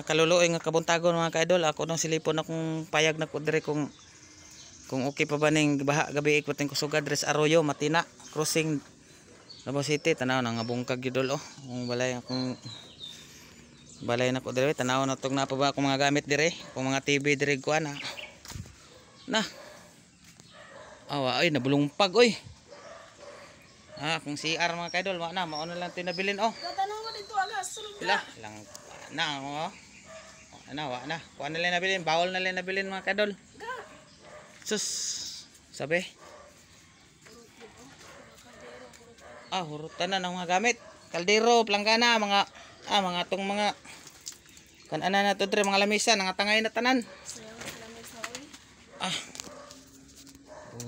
kaluluoy nga kabuntagon mga kaidol. Ako nang silipon akong payag na ko dire kung okay pa ba ning baha gabi ikot ning kusugad res Arroyo Matina crossing Davao City. Tanaw na nga bungkag idol oh. Kung balay na ko dire tanaw na tong napa ba akong mga gamit dire, kung mga TV dire kuan na. Awa ay nabulungpag oy. Kung CR mga kaidol, wa na mao na lang tinabilin oh. Tatanong ko dito alas, sulod Wala lang na mo. Wa na. Kuan na lang nabilin, bawal na lang nabilin mga kaidol. Sus. Sabi. Hurutan na ng mga gamit. Kaldero, planggana, mga tong mga kan-ana na to dire mga lamisa, nangatangay na tanan.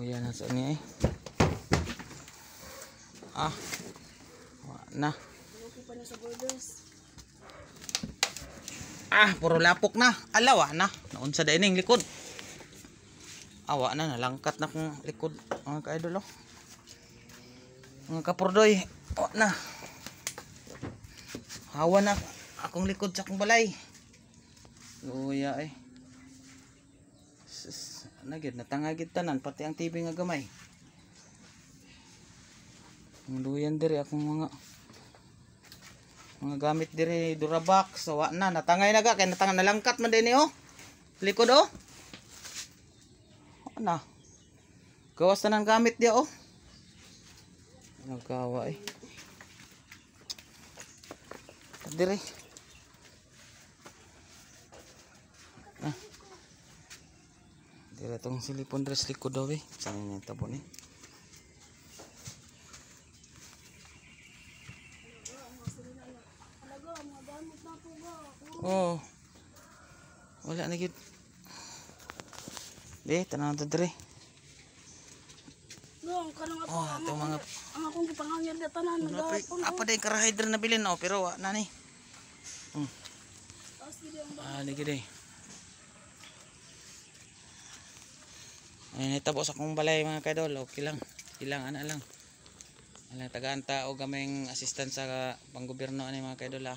Yan na sa ni na. Puro lapok na. Alawa na. Naunsa da ining likod. Awa na nalangkat na kung likod mga ka-idol oh. Mga kapurdoy. Na. Hawa na akong likod sa akong balay. Luya eh. Nagid natangagid tanan pati ang TV nga gamay. Ang luyan diri akong mga gamit diri Durabox sawa na natangay na ga kay nalangkat man din oh. Likod oh. Na. Gawas na ng gamit dia oh. Nagawa eh. Diri. Diri tong silipon dress likod daw eh. Saan niya tabon eh. Oh. Wala na gid. Tanaw to dire. No, kanang Ito mga ang akong gipangangyan na tanan nagapon. Apa day karahydra na bilin oh, pero wa na ni. Lagi day. Ay natabo sa akong balay mga kaidol, okay lang. Ilang ana lang. Tagaan ta og gamay assistance sa panggobyerno ani mga kaidol